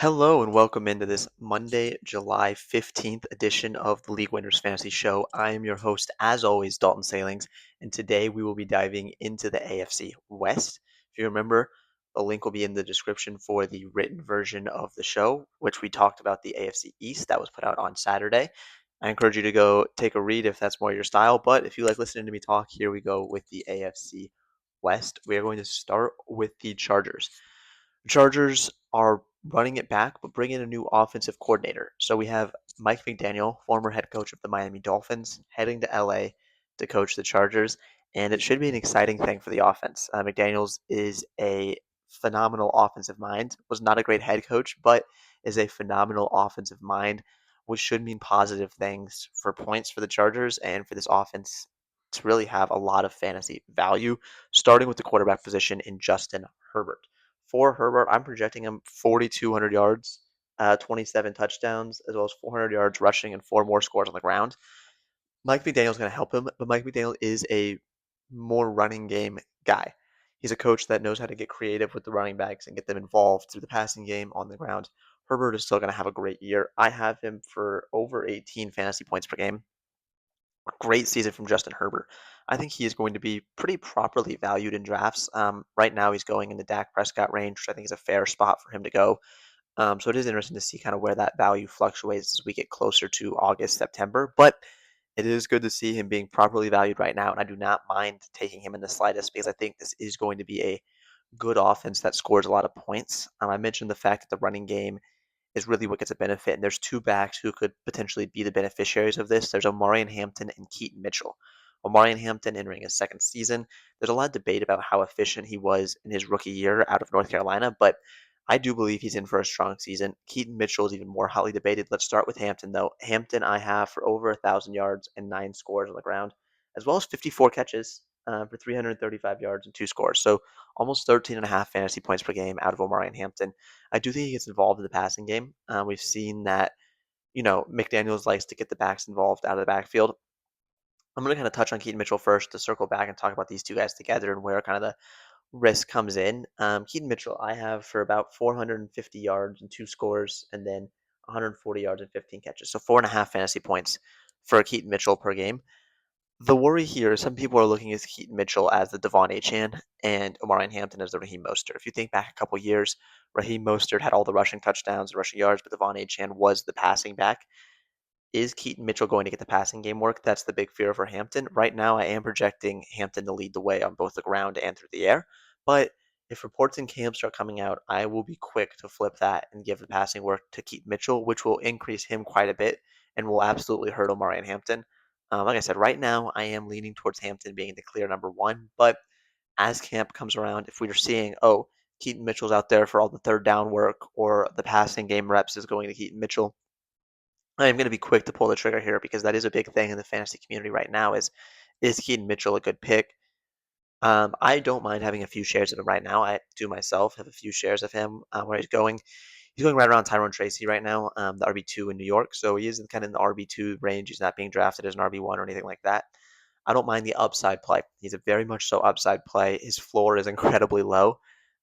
Hello and welcome into this Monday, July 15th edition of the League Winners Fantasy Show. I am your host, as always, Dalton Salings, and today we will be diving into the AFC West. If you remember, the link will be in the description for the written version of the show, which we talked about the AFC East that was put out on Saturday. I encourage you to go take a read if that's more your style, but if you like listening to me talk, here we go with the AFC West. We are going to start with the Chargers. Chargers are running it back, but bringing in a new offensive coordinator. So we have Mike McDaniel, former head coach of the Miami Dolphins, heading to LA to coach the Chargers, and it should be an exciting thing for the offense. McDaniels is a phenomenal offensive mind. Was not a great head coach, but is a phenomenal offensive mind, which should mean positive things for points for the Chargers and for this offense to really have a lot of fantasy value, starting with the quarterback position in Justin Herbert. For Herbert, I'm projecting him 4,200 yards, 27 touchdowns, as well as 400 yards rushing and four more scores on the ground. Mike McDaniel's going to help him, but Mike McDaniel is a more running game guy. He's a coach that knows how to get creative with the running backs and get them involved through the passing game on the ground. Herbert is still going to have a great year. I have him for over 18 fantasy points per game. Great season from Justin Herbert. I think he is going to be pretty properly valued in drafts. Right now, he's going in the Dak Prescott range, which I think is a fair spot for him to go. So it is interesting to see kind of where that value fluctuates as we get closer to August, September. But it is good to see him being properly valued right now, and I do not mind taking him in the slightest because I think this is going to be a good offense that scores a lot of points. I mentioned the fact that the running game is really what gets a benefit. And there's two backs who could potentially be the beneficiaries of this. There's Omarion Hampton and Keaton Mitchell. Omarion Hampton entering his second season. There's a lot of debate about how efficient he was in his rookie year out of North Carolina, but I do believe he's in for a strong season. Keaton Mitchell is even more hotly debated. Let's start with Hampton, though. Hampton, I have for over 1,000 yards and 9 scores on the ground, as well as 54 catches for 335 yards and 2 scores. So almost 13 and a half fantasy points per game out of Omarion Hampton. I do think he gets involved in the passing game. We've seen that, McDaniels likes to get the backs involved out of the backfield. I'm going to kind of touch on Keaton Mitchell first to circle back and talk about these two guys together and where kind of the risk comes in. Keaton Mitchell, I have for about 450 yards and 2 scores, and then 140 yards and 15 catches. So 4.5 fantasy points for Keaton Mitchell per game. The worry here is some people are looking at Keaton Mitchell as the Devon Achane and Omarion Hampton as the Raheem Mostert. If you think back a couple years, Raheem Mostert had all the rushing touchdowns and rushing yards, but Devon Achane was the passing back. Is Keaton Mitchell going to get the passing game work? That's the big fear for Hampton. Right now, I am projecting Hampton to lead the way on both the ground and through the air. But if reports and camps start coming out, I will be quick to flip that and give the passing work to Keaton Mitchell, which will increase him quite a bit and will absolutely hurt Omarion Hampton. Like I said, right now I am leaning towards Hampton being the clear number one. But as camp comes around, if we're seeing, oh, Keaton Mitchell's out there for all the third down work or the passing game reps is going to Keaton Mitchell, I am going to be quick to pull the trigger here because that is a big thing in the fantasy community right now is Keaton Mitchell a good pick? I don't mind having a few shares of him right now. I do myself have a few shares of him where he's going. He's going right around Tyrone Tracy right now, the RB2 in New York. So he is kind of in the RB2 range. He's not being drafted as an RB1 or anything like that. I don't mind the upside play. He's a very much so upside play. His floor is incredibly low.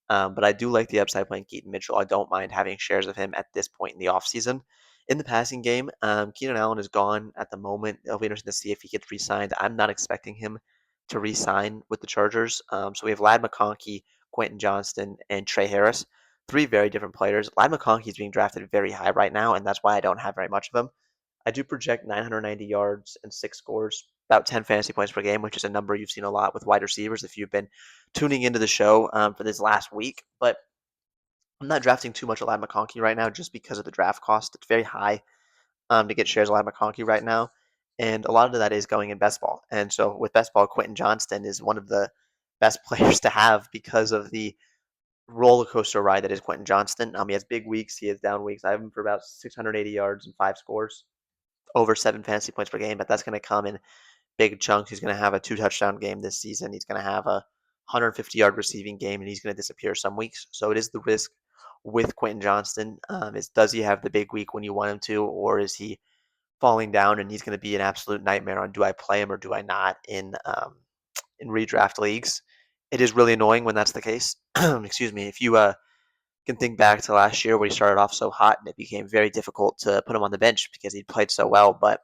But I do like the upside playing Keaton Mitchell. I don't mind having shares of him at this point in the offseason. In the passing game, Keenan Allen is gone at the moment. It'll be interesting to see if he gets re-signed. I'm not expecting him to re-sign with the Chargers. So we have Ladd McConkey, Quentin Johnston, and Trey Harris. Three very different players. Ladd McConkey is being drafted very high right now, and that's why I don't have very much of him. I do project 990 yards and 6 scores, about 10 fantasy points per game, which is a number you've seen a lot with wide receivers if you've been tuning into the show for this last week. But I'm not drafting too much of Ladd McConkey right now just because of the draft cost. It's very high to get shares of Ladd McConkey right now. And a lot of that is going in best ball. And so with best ball, Quentin Johnston is one of the best players to have because of the roller coaster ride that is Quentin Johnston. He has big weeks, he has down weeks. I have him for about 680 yards and 5 scores, over 7 fantasy points per game, but that's going to come in big chunks. He's going to have a 2 touchdown game this season. He's going to have a 150-yard receiving game, and he's going to disappear some weeks. So it is the risk with Quentin Johnston. Does he have the big week when you want him to, or is he falling down and he's going to be an absolute nightmare on do I play him or do I not in redraft leagues? It is really annoying when that's the case. Excuse me. If you You can think back to last year where he started off so hot and it became very difficult to put him on the bench because he played so well, but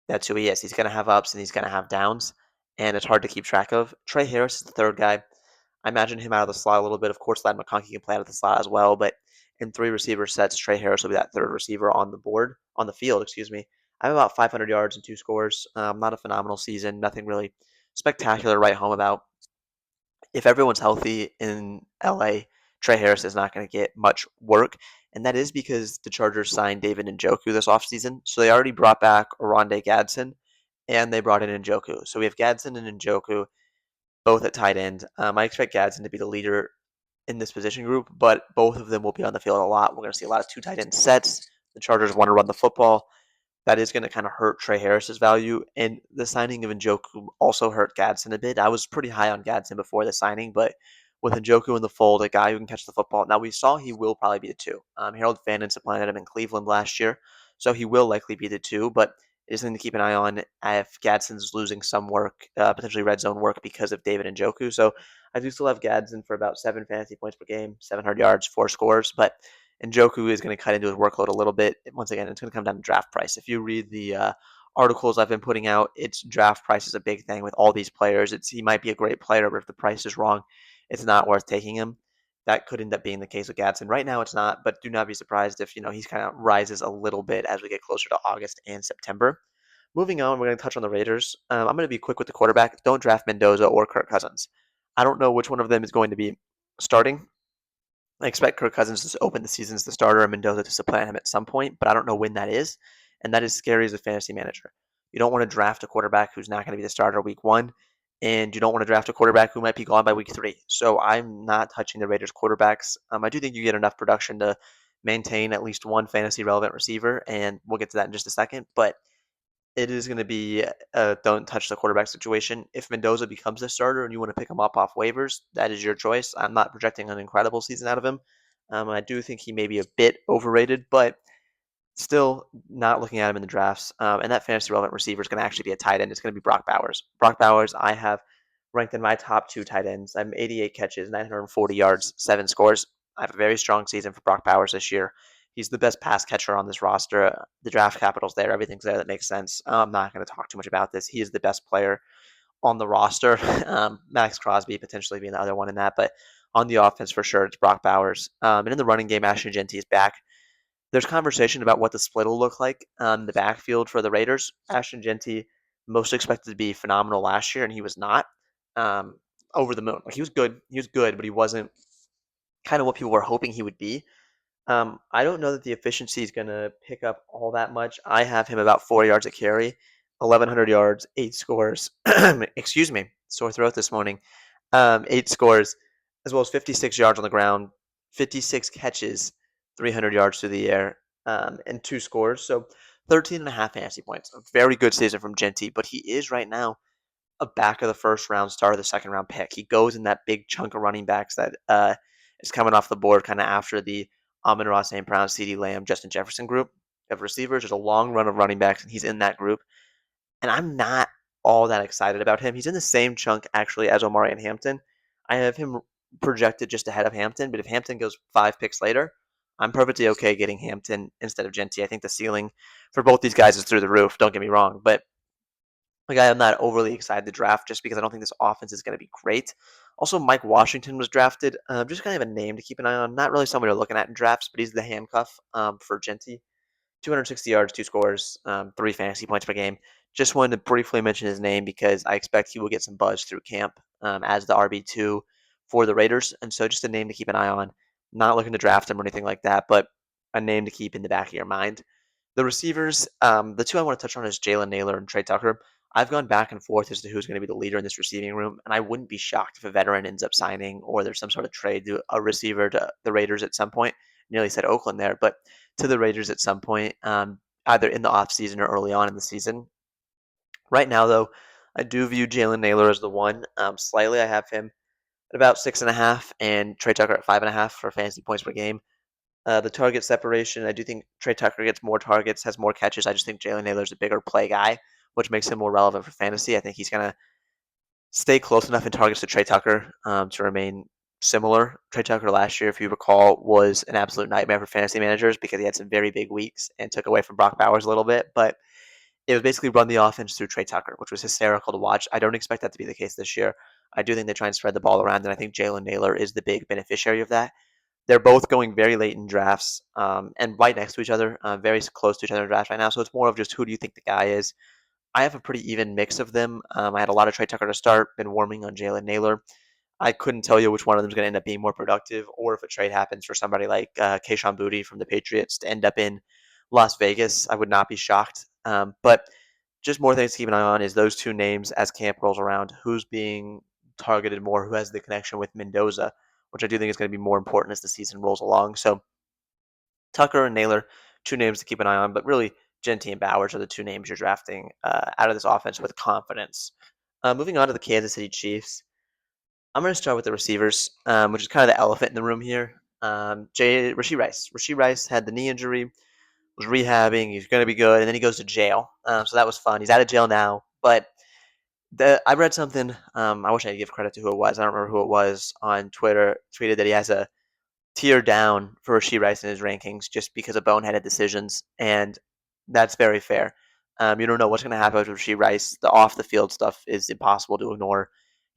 that's who he is. He's going to have ups and he's going to have downs, and it's hard to keep track of. Trey Harris is the third guy. I imagine him out of the slot a little bit. Of course, Ladd McConkey can play out of the slot as well, but in three receiver sets, Trey Harris will be that third receiver on the board, on the field, excuse me. I have about 500 yards and two scores. Not a phenomenal season. Nothing really spectacular to write home about. If everyone's healthy in LA, Trey Harris is not going to get much work. And that is because the Chargers signed David Njoku this offseason. So they already brought back Oronde Gadsden and they brought in Njoku. So we have Gadsden and Njoku both at tight end. I expect Gadsden to be the leader in this position group, but both of them will be on the field a lot. We're going to see a lot of two tight end sets. The Chargers want to run the football. That is going to kind of hurt Trey Harris's value. And the signing of Njoku also hurt Gadsden a bit. I was pretty high on Gadsden before the signing, but with Njoku in the fold, a guy who can catch the football. Now, we saw he will probably be the two. Harold Fannon supplanted him in Cleveland last year, so he will likely be the two, but it is something to keep an eye on if Gadsden's losing some work, potentially red zone work because of David Njoku. So I do still have Gadsden for about 7 fantasy points per game, 700 yards, 4 scores, but Njoku is going to cut into his workload a little bit. Once again, it's going to come down to draft price. If you read the articles I've been putting out, it's draft price is a big thing with all these players. He might be a great player, but if the price is wrong, it's not worth taking him. That could end up being the case with Gadsden. Right now, it's not, but do not be surprised if he's kind of rises a little bit as we get closer to August and September. Moving on, we're going to touch on the Raiders. I'm going to be quick with the quarterback. Don't draft Mendoza or Kirk Cousins. I don't know which one of them is going to be starting. I expect Kirk Cousins to open the season as the starter and Mendoza to supplant him at some point, but I don't know when that is. And that is scary as a fantasy manager. You don't want to draft a quarterback who's not going to be the starter week one, and you don't want to draft a quarterback who might be gone by week three. So I'm not touching the Raiders quarterbacks. I do think you get enough production to maintain at least one fantasy relevant receiver, and we'll get to that in just a second. But it is going to be a don't touch the quarterback situation. If Mendoza becomes a starter and you want to pick him up off waivers, that is your choice. I'm not projecting an incredible season out of him. I do think he may be a bit overrated, but still not looking at him in the drafts. And that fantasy relevant receiver is going to actually be a tight end. It's going to be Brock Bowers. Brock Bowers, I have ranked in my top two tight ends. I'm 88 catches, 940 yards, 7 scores. I have a very strong season for Brock Bowers this year. He's the best pass catcher on this roster. The draft capital's there. Everything's there that makes sense. I'm not going to talk too much about this. He is the best player on the roster. Max Crosby potentially being the other one in that, but on the offense for sure, it's Brock Bowers. And in the running game, Ashton Genty is back. There's conversation about what the split will look like on the backfield for the Raiders. Ashton Genty, most expected to be phenomenal last year, and he was not. Um, Over the moon. Like he was good. He was good, but he wasn't kind of what people were hoping he would be. I don't know that the efficiency is going to pick up all that much. I have him about 4 yards a carry, 1,100 yards, 8 scores. Excuse me, sore throat this morning. 8 scores, as well as 56 yards on the ground, 56 catches, 300 yards through the air, and 2 scores. So 13 and a half fantasy points. A very good season from Genty, but he is right now a back of the first round, start of the second round pick. He goes in that big chunk of running backs that is coming off the board kind of after the Amon-Ra St. Brown, CeeDee Lamb, Justin Jefferson group of receivers. There's a long run of running backs, and he's in that group. And I'm not all that excited about him. He's in the same chunk, actually, as Omari and Hampton. I have him projected just ahead of Hampton, but if Hampton goes 5 picks later, I'm perfectly okay getting Hampton instead of Genty. I think the ceiling for both these guys is through the roof. Don't get me wrong, but like I'm not overly excited to draft just because I don't think this offense is going to be great. Also, Mike Washington was drafted. Just kind of a name to keep an eye on. Not really someone you're looking at in drafts, but he's the handcuff for Genty. 260 yards, 2 scores, 3 fantasy points per game. Just wanted to briefly mention his name because I expect he will get some buzz through camp as the RB2 for the Raiders. And so just a name to keep an eye on. Not looking to draft him or anything like that, but a name to keep in the back of your mind. The receivers, the two I want to touch on is Jalen Naylor and Trey Tucker. I've gone back and forth as to who's going to be the leader in this receiving room, and I wouldn't be shocked if a veteran ends up signing or there's some sort of trade to a receiver to the Raiders at some point. Nearly said Oakland there, but to the Raiders at some point, either in the offseason or early on in the season. Right now, though, I do view Jalen Naylor as the one. Slightly, I have him at about 6.5 and Trey Tucker at 5.5 for fantasy points per game. The target separation, I do think Trey Tucker gets more targets, has more catches. I just think Jalen Naylor's a bigger play guy, which makes him more relevant for fantasy. I think he's going to stay close enough in targets to Trey Tucker to remain similar. Trey Tucker last year, if you recall, was an absolute nightmare for fantasy managers because he had some very big weeks and took away from Brock Bowers a little bit. But it was basically run the offense through Trey Tucker, which was hysterical to watch. I don't expect that to be the case this year. I do think they try and spread the ball around, and I think Jalen Naylor is the big beneficiary of that. They're both going very late in drafts and right next to each other, very close to each other in drafts right now. So it's more of just who do you think the guy is. I have a pretty even mix of them. I had a lot of Trey Tucker to start, been warming on Jalen Naylor. I couldn't tell you which one of them is going to end up being more productive, or if a trade happens for somebody like Kayshon Boutte from the Patriots to end up in Las Vegas. I would not be shocked. But just more things to keep an eye on is those two names as camp rolls around. Who's being targeted more? Who has the connection with Mendoza, which I do think is going to be more important as the season rolls along. So Tucker and Naylor, two names to keep an eye on, but really Genty and Bowers are the two names you're drafting out of this offense with confidence. Moving on to the Kansas City Chiefs. I'm going to start with the receivers, which is kind of the elephant in the room here. Rashee Rice. Rashee Rice had the knee injury, was rehabbing. He's going to be good, and then he goes to jail. So that was fun. He's out of jail now, but I read something. I wish I could give credit to who it was. I don't remember who it was on Twitter. Tweeted that he has a tier down for Rashee Rice in his rankings just because of boneheaded decisions, and that's very fair. You don't know what's going to happen with Rashee Rice. The off the field stuff is impossible to ignore.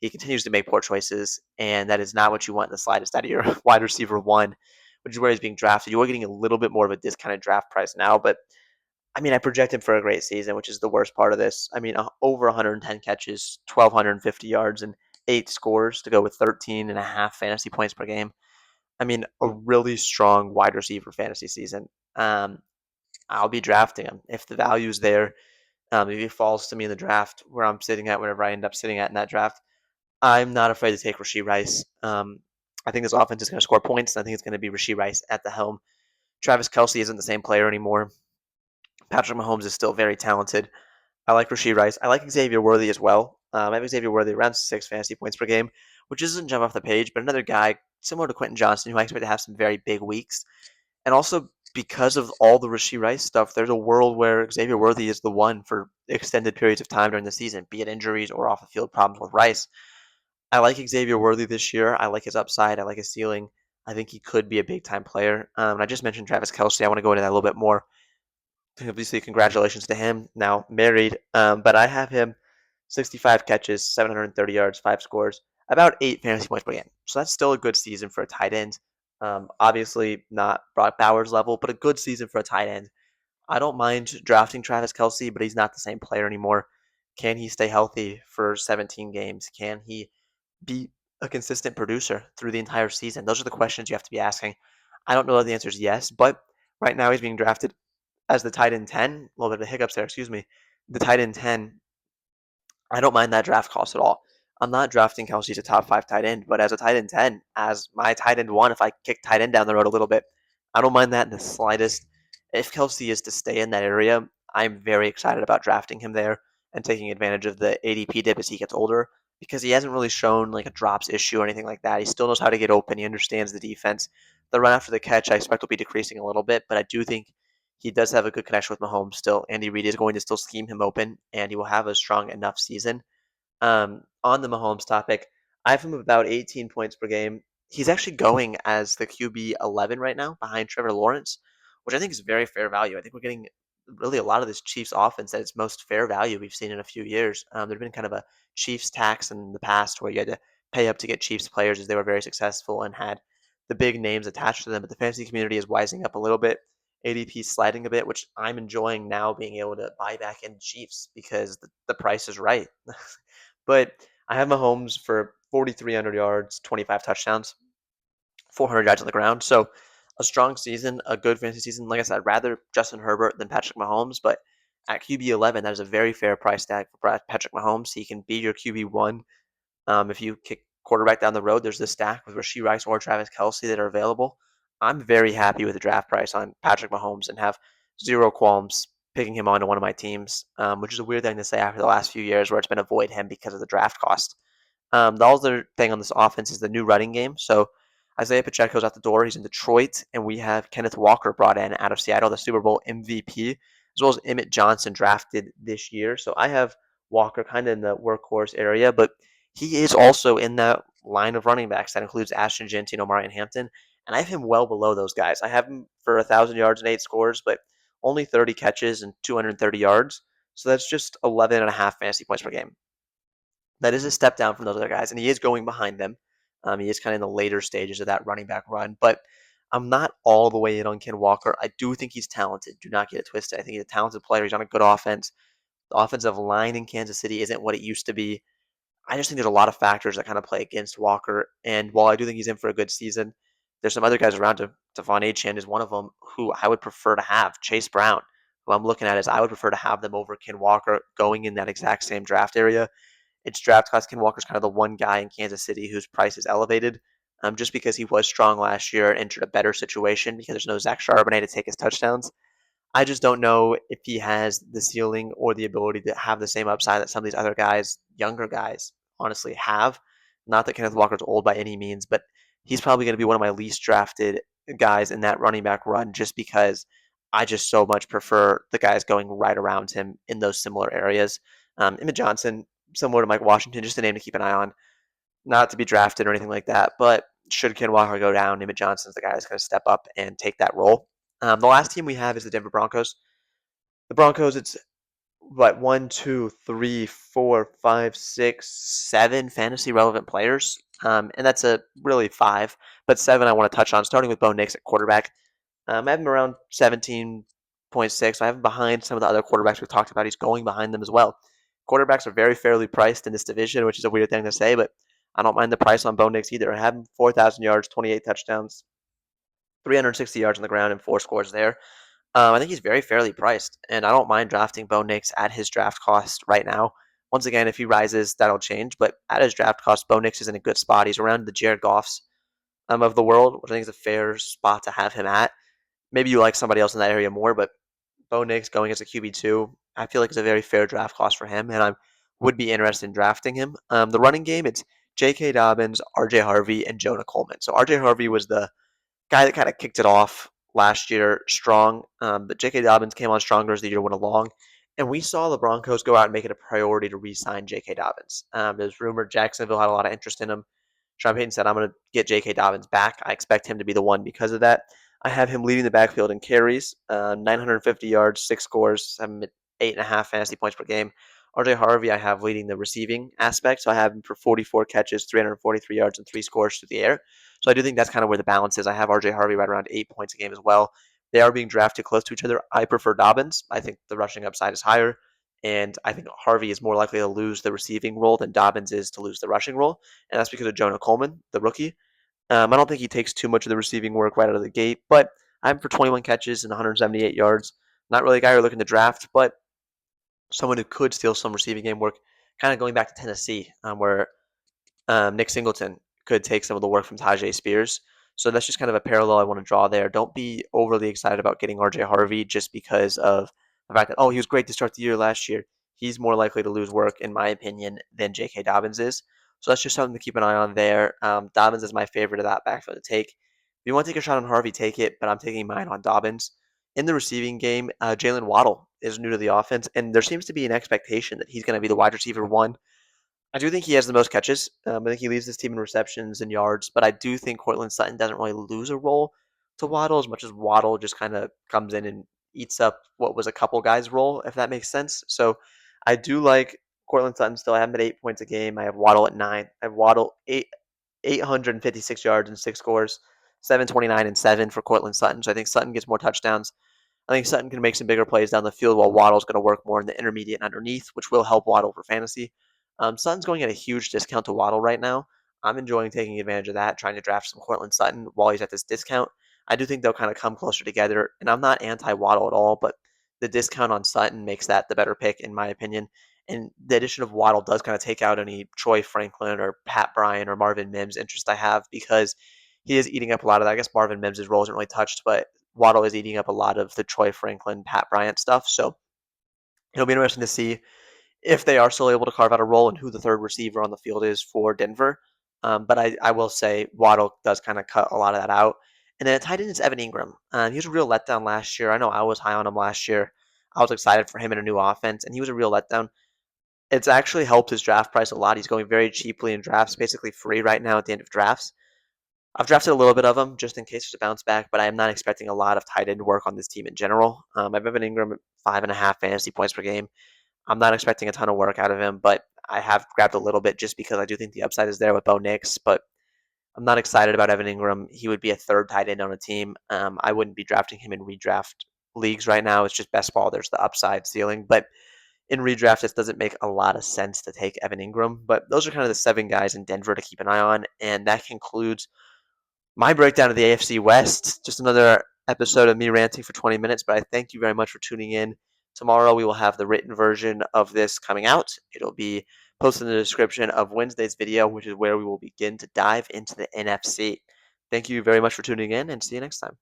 He continues to make poor choices, and that is not what you want in the slightest out of your wide receiver one, which is where he's being drafted. You are getting a little bit more of a discounted draft price now, but I mean, I project him for a great season, which is the worst part of this. I mean, over 110 catches, 1,250 yards, and 8 scores to go with 13 and a half fantasy points per game. I mean, a really strong wide receiver fantasy season. Um, I'll be drafting him if the value's there. If he falls to me in the draft where I'm sitting at, wherever I end up sitting at in that draft, I'm not afraid to take Rashee Rice. I think this offense is going to score points, and I think it's going to be Rashee Rice at the helm. Travis Kelce isn't the same player anymore. Patrick Mahomes is still very talented. I like Rashee Rice. I like Xavier Worthy as well. I have Xavier Worthy around 6 fantasy points per game, which doesn't jump off the page, but another guy similar to Quentin Johnston who I expect to have some very big weeks. And also because of all the Rashee Rice stuff, there's a world where Xavier Worthy is the one for extended periods of time during the season, be it injuries or off the field problems with Rice. I like Xavier Worthy this year. I like his upside. I like his ceiling. I think he could be a big time player. I just mentioned Travis Kelce. I want to go into that a little bit more. Obviously, congratulations to him. Now married, but I have him 65 catches, 730 yards, 5 scores, about 8 fantasy points per game. So that's still a good season for a tight end. Obviously, not Brock Bowers level, but a good season for a tight end. I don't mind drafting Travis Kelce, but he's not the same player anymore. Can he stay healthy for 17 games? Can he be a consistent producer through the entire season? Those are the questions you have to be asking. I don't know that the answer is yes, but right now he's being drafted as the tight end 10, a little bit of hiccups there, excuse me. The tight end 10, I don't mind that draft cost at all. I'm not drafting Kelsey as a top 5 tight end, but as a tight end 10, as my tight end 1, if I kick tight end down the road a little bit, I don't mind that in the slightest. If Kelsey is to stay in that area, I'm very excited about drafting him there and taking advantage of the ADP dip as he gets older because he hasn't really shown like a drops issue or anything like that. He still knows how to get open. He understands the defense. The run after the catch, I expect will be decreasing a little bit, but I do think he does have a good connection with Mahomes still. Andy Reid is going to still scheme him open, and he will have a strong enough season. On the Mahomes topic, I have him about 18 points per game. He's actually going as the QB 11 right now behind Trevor Lawrence, which I think is very fair value. I think we're getting really a lot of this Chiefs offense at its most fair value we've seen in a few years. There's been kind of a Chiefs tax in the past where you had to pay up to get Chiefs players as they were very successful and had the big names attached to them. But the fantasy community is wising up a little bit. ADP sliding a bit, which I'm enjoying now being able to buy back in Chiefs because the price is right. But I have Mahomes for 4,300 yards, 25 touchdowns, 400 yards on the ground. So a strong season, a good fantasy season. Like I said, I'd rather Justin Herbert than Patrick Mahomes, but at QB 11, that is a very fair price tag for Patrick Mahomes. He can be your QB 1. If you kick quarterback down the road, there's this stack with Rashee Rice or Travis Kelce that are available. I'm very happy with the draft price on Patrick Mahomes and have zero qualms picking him onto one of my teams, which is a weird thing to say after the last few years where it's been avoid him because of the draft cost. The other thing on this offense is the new running game. So Isaiah Pacheco's out the door. He's in Detroit, and we have Kenneth Walker brought in out of Seattle, the Super Bowl MVP, as well as Emmett Johnson drafted this year. So I have Walker kind of in the workhorse area, but he is also in that line of running backs that includes Ashton Jeanty, Omari, and Hampton, and I have him well below those guys. I have him for 1,000 yards and 8 scores, but only 30 catches and 230 yards. So that's just 11 and a half fantasy points per game. That is a step down from those other guys, and he is going behind them. He is kind of in the later stages of that running back run, but I'm not all the way in on Ken Walker. I do think he's talented. Do not get it twisted. I think he's a talented player. He's on a good offense. The offensive line in Kansas City isn't what it used to be. I just think there's a lot of factors that kind of play against Walker. And while I do think he's in for a good season, there's some other guys around him. Devon Achane is one of them who I would prefer to have. Chase Brown, who I'm looking at, is I would prefer to have them over Ken Walker going in that exact same draft area. It's draft class. Ken Walker's kind of the one guy in Kansas City whose price is elevated, just because he was strong last year and entered a better situation because there's no Zach Charbonnet to take his touchdowns. I just don't know if he has the ceiling or the ability to have the same upside that some of these other guys, younger guys, honestly have. Not that Kenneth Walker's old by any means, but he's probably going to be one of my least drafted guys in that running back run just because I just so much prefer the guys going right around him in those similar areas. Emmett Johnson, similar to Mike Washington, just a name to keep an eye on. Not to be drafted or anything like that, but should Ken Walker go down, Emmett Johnson's the guy that's going to step up and take that role. The last team we have is the Denver Broncos. The Broncos, it's what, one, two, three, four, five, six, seven fantasy relevant players. And that's a really five, but seven I want to touch on, starting with Bo Nix at quarterback. I have him around 17.6. I have him behind some of the other quarterbacks we've talked about. He's going behind them as well. Quarterbacks are very fairly priced in this division, which is a weird thing to say, but I don't mind the price on Bo Nix either. I have him 4,000 yards, 28 touchdowns, 360 yards on the ground, and 4 scores there. I think he's very fairly priced, and I don't mind drafting Bo Nix at his draft cost right now. Once again, if he rises, that'll change, but at his draft cost, Bo Nix is in a good spot. He's around the Jared Goffs of the world, which I think is a fair spot to have him at. Maybe you like somebody else in that area more, but Bo Nix going as a QB2, I feel like it's a very fair draft cost for him, and I would be interested in drafting him. The running game, it's J.K. Dobbins, R.J. Harvey, and Jonah Coleman. So R.J. Harvey was the guy that kind of kicked it off last year strong, but J.K. Dobbins came on stronger as the year went along, and we saw the Broncos go out and make it a priority to re-sign J.K. Dobbins. There's rumored Jacksonville had a lot of interest in him. Sean Payton said, I'm going to get J.K. Dobbins back. I expect him to be the one because of that. I have him leading the backfield in carries, 950 yards, 6 scores, 8.5 fantasy points per game. RJ Harvey, I have leading the receiving aspect, so I have him for 44 catches, 343 yards, and 3 scores through the air. So I do think that's kind of where the balance is. I have RJ Harvey right around 8 points a game as well. They are being drafted close to each other. I prefer Dobbins. I think the rushing upside is higher, and I think Harvey is more likely to lose the receiving role than Dobbins is to lose the rushing role, and that's because of Jonah Coleman, the rookie. I don't think he takes too much of the receiving work right out of the gate, but I'm for 21 catches and 178 yards. Not really a guy you're looking to draft, but someone who could steal some receiving game work. Kind of going back to Tennessee, where Nick Singleton could take some of the work from Tajay Spears. So that's just kind of a parallel I want to draw there. Don't be overly excited about getting RJ Harvey just because of the fact that, oh, he was great to start the year last year. He's more likely to lose work, in my opinion, than J.K. Dobbins is. So that's just something to keep an eye on there. Dobbins is my favorite of that backfield to take. If you want to take a shot on Harvey, take it, but I'm taking mine on Dobbins. In the receiving game, Jalen Waddle is new to the offense, and there seems to be an expectation that he's going to be the wide receiver one. I do think he has the most catches. I think he leads this team in receptions and yards, but I do think Cortland Sutton doesn't really lose a role to Waddle as much as Waddle just kind of comes in and eats up what was a couple guys' role, if that makes sense. So I do like Cortland Sutton still. I have him at 8 points a game. I have Waddle at 9. I have Waddle 856 yards and 6 scores, 729 and 7 for Cortland Sutton. So I think Sutton gets more touchdowns. I think Sutton can make some bigger plays down the field while Waddle's going to work more in the intermediate and underneath, which will help Waddle for fantasy. Sutton's going at a huge discount to Waddle right now. I'm enjoying taking advantage of that, trying to draft some Cortland Sutton while he's at this discount. I do think they'll kind of come closer together, and I'm not anti-Waddle at all, but the discount on Sutton makes that the better pick, in my opinion. And the addition of Waddle does kind of take out any Troy Franklin or Pat Bryant or Marvin Mims interest I have because he is eating up a lot of that. I guess Marvin Mims' role isn't really touched, but Waddle is eating up a lot of the Troy Franklin, Pat Bryant stuff. So it'll be interesting to see if they are still able to carve out a role and who the third receiver on the field is for Denver. But I will say Waddle does kind of cut a lot of that out. And then at tight end is Evan Ingram. He was a real letdown last year. I know I was high on him last year. I was excited for him in a new offense, and he was a real letdown. It's actually helped his draft price a lot. He's going very cheaply in drafts, basically free right now at the end of drafts. I've drafted a little bit of him just in case there's a bounce back, but I am not expecting a lot of tight end work on this team in general. I have Evan Ingram at 5.5 fantasy points per game. I'm not expecting a ton of work out of him, but I have grabbed a little bit just because I do think the upside is there with Bo Nix. But I'm not excited about Evan Ingram. He would be a third tight end on a team. I wouldn't be drafting him in redraft leagues right now. It's just best ball. There's the upside ceiling, but in redraft, it doesn't make a lot of sense to take Evan Ingram. But those are kind of the 7 guys in Denver to keep an eye on, and that concludes my breakdown of the AFC West. Just another episode of me ranting for 20 minutes, but I thank you very much for tuning in. Tomorrow we will have the written version of this coming out. It'll be posted in the description of Wednesday's video, which is where we will begin to dive into the NFC. Thank you very much for tuning in, and see you next time.